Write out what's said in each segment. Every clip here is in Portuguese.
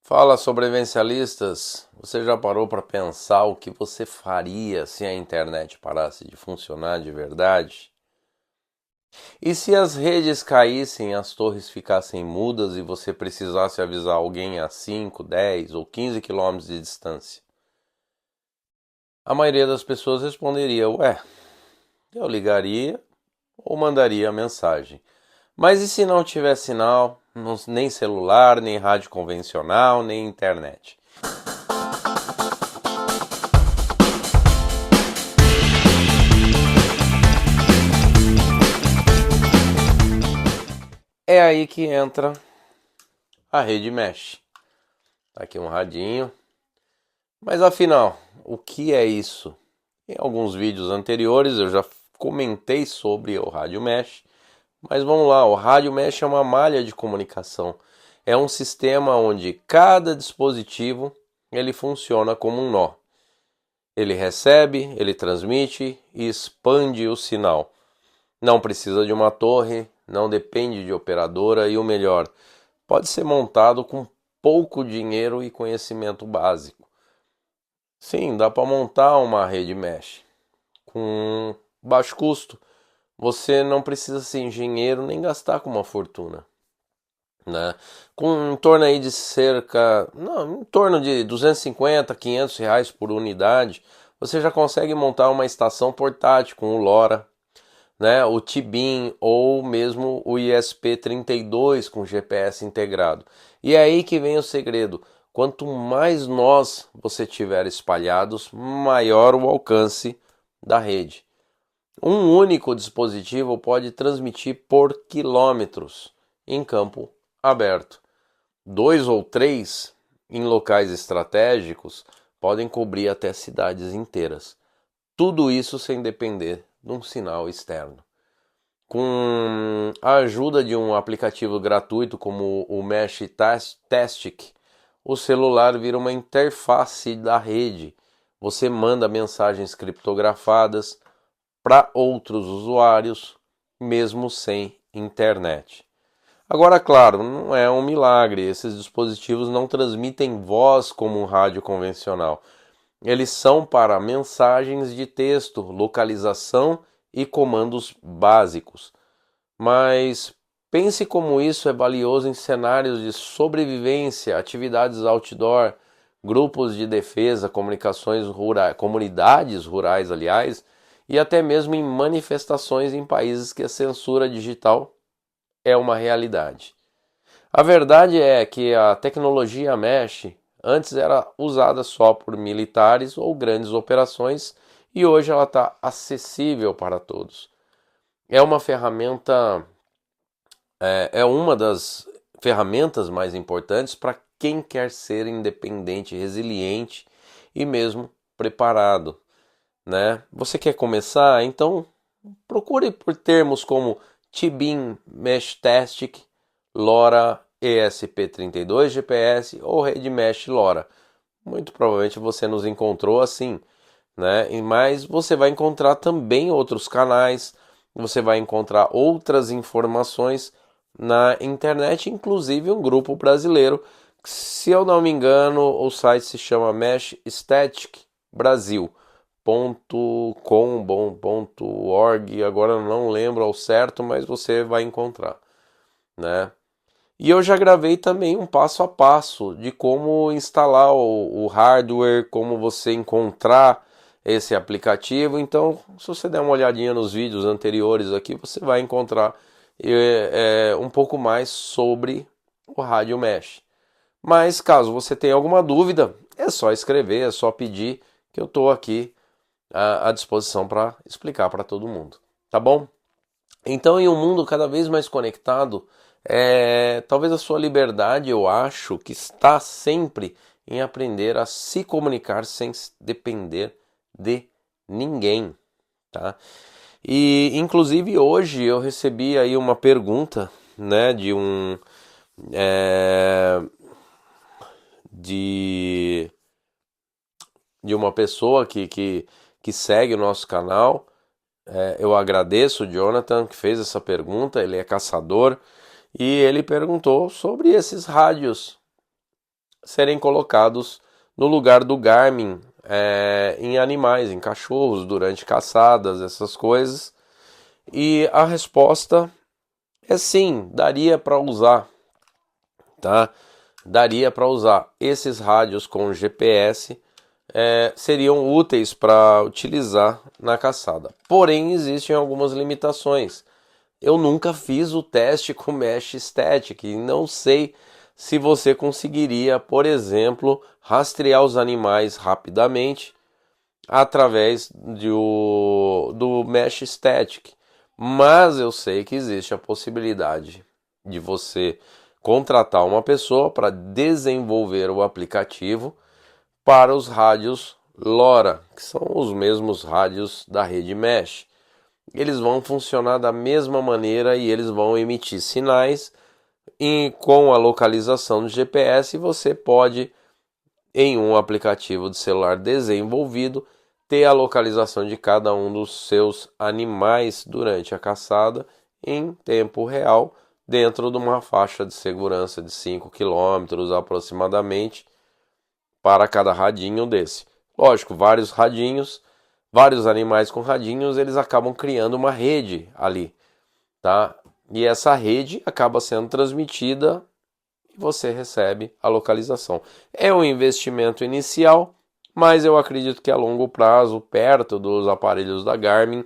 Fala, sobrevivencialistas! Você já parou para pensar o que você faria se a internet parasse de funcionar de verdade? E se as redes caíssem, as torres ficassem mudas e você precisasse avisar alguém a 5, 10 ou 15 quilômetros de distância? A maioria das pessoas responderia: ué, eu ligaria ou mandaria a mensagem. Mas e se não tiver sinal, nem celular, nem rádio convencional, nem internet? É aí que entra a rede mesh. Tá aqui um radinho. Mas afinal, o que é isso? Em alguns vídeos anteriores eu já comentei sobre o rádio mesh. Mas vamos lá, o rádio mesh é uma malha de comunicação. É um sistema onde cada dispositivo ele funciona como um nó. Ele recebe, ele transmite e expande o sinal. Não precisa de uma torre, não depende de operadora e o melhor, pode ser montado com pouco dinheiro e conhecimento básico. Sim, dá para montar uma rede mesh com baixo custo. Você não precisa ser engenheiro nem gastar com uma fortuna, né? Com em torno aí de em torno de 250, 500 reais por unidade, você já consegue montar uma estação portátil com o LoRa, né? O T-Beam ou mesmo o ESP32 com GPS integrado. E é aí que vem o segredo. Quanto mais nós você tiver espalhados, maior o alcance da rede. Um único dispositivo pode transmitir por quilômetros em campo aberto. Dois ou três em locais estratégicos podem cobrir até cidades inteiras. Tudo isso sem depender de um sinal externo. Com a ajuda de um aplicativo gratuito como o Mesh Tastic, o celular vira uma interface da rede. Você manda mensagens criptografadas para outros usuários, mesmo sem internet. Agora, claro, não é um milagre. Esses dispositivos não transmitem voz como um rádio convencional. Eles são para mensagens de texto, localização e comandos básicos. Mas pense como isso é valioso em cenários de sobrevivência, atividades outdoor, grupos de defesa, comunidades rurais, aliás, e até mesmo em manifestações em países que a censura digital é uma realidade. A verdade é que a tecnologia mesh antes era usada só por militares ou grandes operações e hoje ela está acessível para todos. É uma ferramenta, é uma das ferramentas mais importantes para quem quer ser independente, resiliente e mesmo preparado, né? Você quer começar? Então procure por termos como T-Beam Mesh Tastic, LoRa ESP32 GPS ou Rede Mesh LoRa. Muito provavelmente você nos encontrou assim, né? Mas você vai encontrar também outros canais, você vai encontrar outras informações na internet, inclusive um grupo brasileiro. Se eu não me engano, o site se chama Mesh Static Brasil. .com.org, agora eu não lembro ao certo, mas você vai encontrar, né? E eu já gravei também um passo a passo de como instalar o hardware, como você encontrar esse aplicativo. Então, se você der uma olhadinha nos vídeos anteriores aqui, você vai encontrar um pouco mais sobre o Rádio Mesh. Mas caso você tenha alguma dúvida, é só escrever, é só pedir que eu estou aqui à disposição para explicar para todo mundo, tá bom? Então, em um mundo cada vez mais conectado, talvez a sua liberdade, eu acho, que está sempre em aprender a se comunicar sem depender de ninguém, tá? E, inclusive, hoje eu recebi aí uma pergunta, né, é, de, de uma pessoa que segue o nosso canal. Eu agradeço o Jonathan que fez essa pergunta, ele é caçador, e ele perguntou sobre esses rádios serem colocados no lugar do Garmin em animais, em cachorros, durante caçadas, essas coisas. E a resposta é sim, daria para usar, tá? Daria para usar. Esses rádios com GPS seriam úteis para utilizar na caçada. Porém, existem algumas limitações. Eu nunca fiz o teste com Mesh Static e não sei se você conseguiria, por exemplo, rastrear os animais rapidamente através do Mesh Static. Mas eu sei que existe a possibilidade de você contratar uma pessoa para desenvolver o aplicativo para os rádios LoRa, que são os mesmos rádios da rede Mesh. Eles vão funcionar da mesma maneira e eles vão emitir sinais com a localização do GPS, e você pode, em um aplicativo de celular desenvolvido, ter a localização de cada um dos seus animais durante a caçada em tempo real, dentro de uma faixa de segurança de 5 km aproximadamente para cada radinho desse. Lógico, vários radinhos, vários animais com radinhos, eles acabam criando uma rede ali, tá? E essa rede acaba sendo transmitida e você recebe a localização. É um investimento inicial, mas eu acredito que a longo prazo, perto dos aparelhos da Garmin,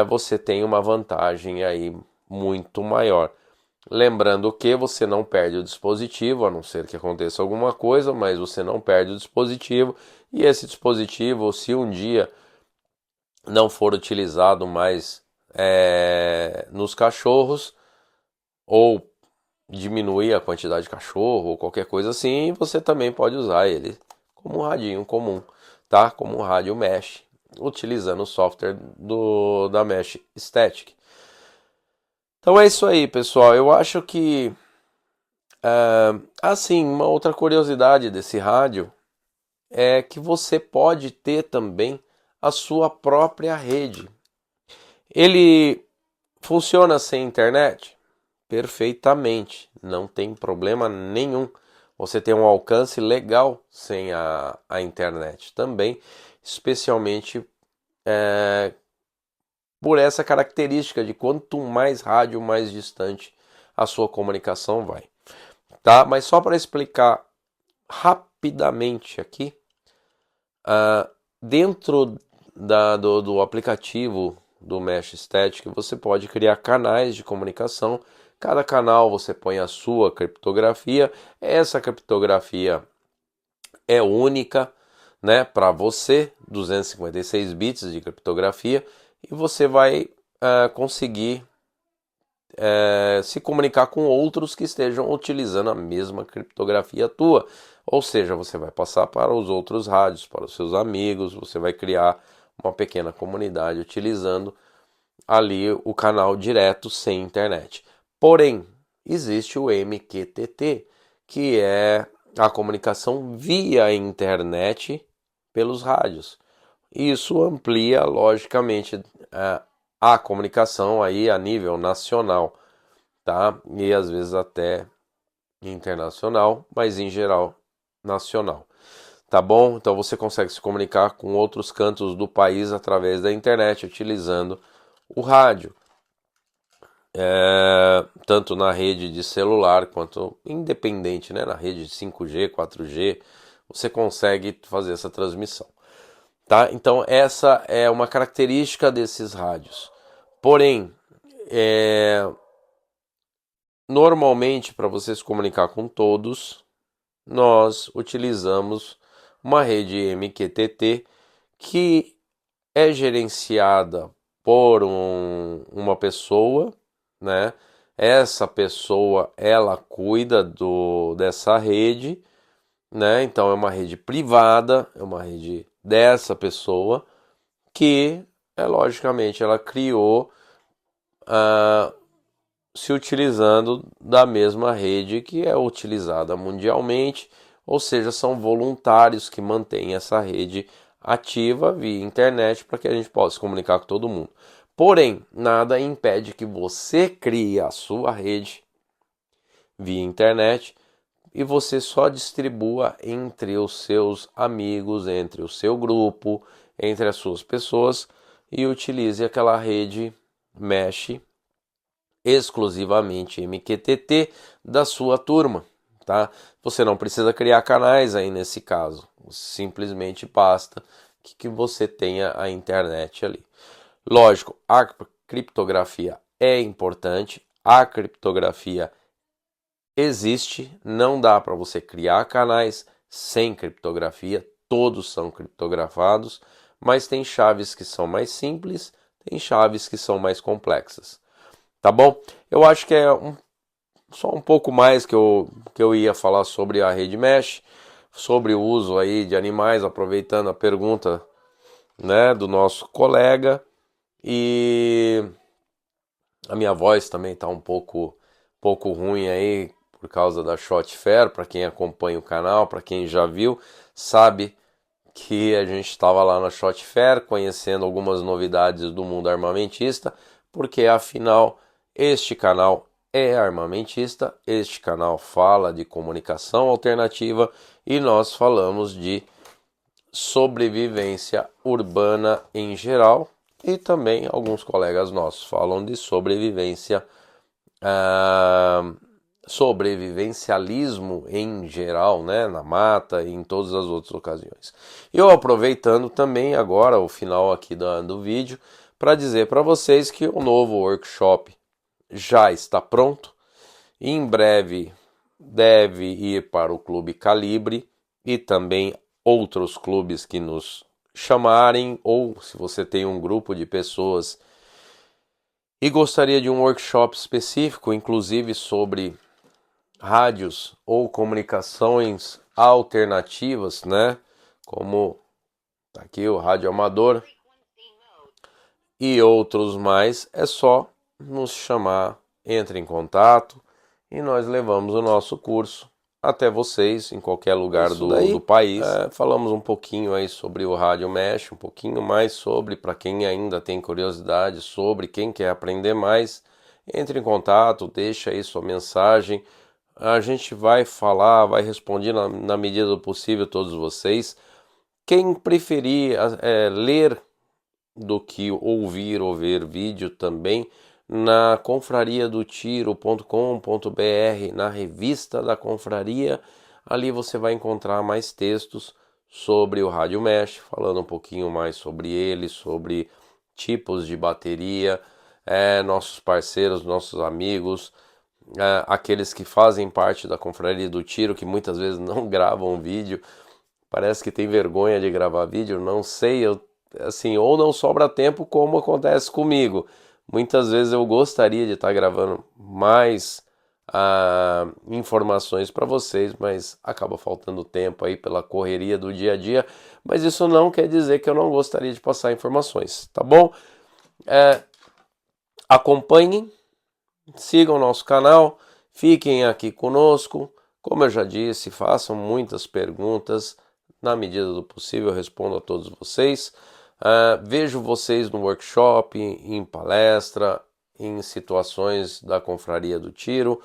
você tem uma vantagem aí muito maior. Lembrando que você não perde o dispositivo, a não ser que aconteça alguma coisa, mas você não perde o dispositivo. E esse dispositivo, se um dia não for utilizado mais nos cachorros, ou diminuir a quantidade de cachorro, ou qualquer coisa assim, você também pode usar ele como um radinho comum, tá? Como um rádio Mesh, utilizando o software da Mesh Static. Então é isso aí, pessoal. Eu acho que assim, uma outra curiosidade desse rádio é que você pode ter também a sua própria rede. Ele funciona sem internet? Perfeitamente, não tem problema nenhum. Você tem um alcance legal sem a internet também, especialmente por essa característica de quanto mais rádio, mais distante a sua comunicação vai. Tá? Mas só para explicar rapidamente aqui, dentro do aplicativo do Mesh Static, você pode criar canais de comunicação. Cada canal você põe a sua criptografia. Essa criptografia é única, né, para você, 256 bits de criptografia, e você vai conseguir se comunicar com outros que estejam utilizando a mesma criptografia tua. Ou seja, você vai passar para os outros rádios, para os seus amigos, você vai criar uma pequena comunidade utilizando ali o canal direto sem internet. Porém, existe o MQTT, que é a comunicação via internet pelos rádios. Isso amplia, logicamente, a comunicação aí a nível nacional, tá? E às vezes até internacional, mas em geral nacional. Tá bom? Então você consegue se comunicar com outros cantos do país através da internet, utilizando o rádio. Tanto na rede de celular quanto independente, né? Na rede de 5G, 4G, você consegue fazer essa transmissão. Tá? Então essa é uma característica desses rádios. Porém, normalmente para você se comunicar com todos, nós utilizamos uma rede MQTT que é gerenciada por uma pessoa, né? Essa pessoa, ela cuida dessa rede, né? Então é uma rede privada, é uma rede dessa pessoa que, logicamente, ela criou se utilizando da mesma rede que é utilizada mundialmente, ou seja, são voluntários que mantêm essa rede ativa via internet para que a gente possa se comunicar com todo mundo. Porém, nada impede que você crie a sua rede via internet e você só distribua entre os seus amigos, entre o seu grupo, entre as suas pessoas e utilize aquela rede mesh exclusivamente MQTT da sua turma, tá? Você não precisa criar canais aí nesse caso, simplesmente basta que você tenha a internet ali. Lógico, a criptografia é importante, a criptografia existe, não dá para você criar canais sem criptografia, todos são criptografados, mas tem chaves que são mais simples, tem chaves que são mais complexas. Tá bom? Eu acho que é só um pouco mais que eu ia falar sobre a rede mesh, sobre o uso aí de animais, aproveitando a pergunta, né, do nosso colega. E a minha voz também está um pouco ruim aí por causa da Shot Fair. Para quem acompanha o canal, para quem já viu, sabe que a gente estava lá na Shot Fair conhecendo algumas novidades do mundo armamentista, porque afinal este canal é armamentista, este canal fala de comunicação alternativa e nós falamos de sobrevivência urbana em geral e também alguns colegas nossos falam de sobrevivência, sobrevivencialismo em geral, né, na mata e em todas as outras ocasiões. Eu aproveitando também agora o final aqui do vídeo para dizer para vocês que o novo workshop já está pronto e em breve deve ir para o Clube Calibre e também outros clubes que nos chamarem, ou se você tem um grupo de pessoas e gostaria de um workshop específico, inclusive sobre rádios ou comunicações alternativas, né? Como tá aqui o Rádio Amador e outros mais, é só nos chamar, entre em contato e nós levamos o nosso curso até vocês em qualquer lugar do país. Falamos um pouquinho aí sobre o Rádio Mesh, um pouquinho mais sobre, para quem ainda tem curiosidade sobre, quem quer aprender mais, entre em contato, deixa aí sua mensagem. A gente vai falar, vai responder na medida do possível todos vocês. Quem preferir ler do que ouvir ou ver vídeo também, na confrariadotiro.com.br, na revista da confraria, ali você vai encontrar mais textos sobre o Rádio Mesh, falando um pouquinho mais sobre ele, sobre tipos de bateria, nossos parceiros, nossos amigos, aqueles que fazem parte da confraria do tiro, que muitas vezes não gravam vídeo, parece que tem vergonha de gravar vídeo, não sei, assim, ou não sobra tempo, como acontece comigo. Muitas vezes eu gostaria de estar gravando mais informações para vocês, mas acaba faltando tempo aí pela correria do dia a dia. Mas isso não quer dizer que eu não gostaria de passar informações, tá bom? Acompanhem, sigam o nosso canal, fiquem aqui conosco. Como eu já disse, façam muitas perguntas. Na medida do possível, eu respondo a todos vocês. Vejo vocês no workshop, em palestra, em situações da Confraria do Tiro,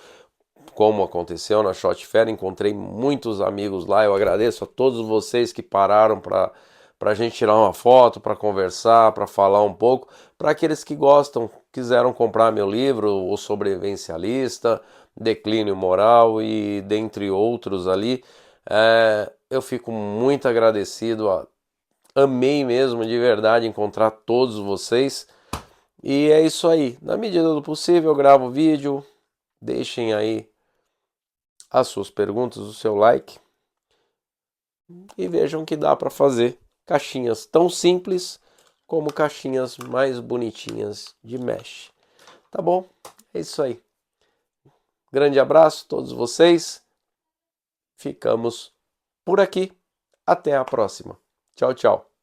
como aconteceu na Shot Fair. Encontrei muitos amigos lá. Eu agradeço a todos vocês que pararam para a gente tirar uma foto, para conversar, para falar um pouco. Para aqueles que gostam, quiseram comprar meu livro, O Sobrevivencialista, Declínio Moral e dentre outros ali, eu fico muito agradecido. Amei mesmo, de verdade, encontrar todos vocês. E é isso aí. Na medida do possível, eu gravo vídeo. Deixem aí as suas perguntas, o seu like. E vejam que dá para fazer caixinhas tão simples como caixinhas mais bonitinhas de mesh. Tá bom? É isso aí. Grande abraço a todos vocês. Ficamos por aqui. Até a próxima. Tchau, tchau.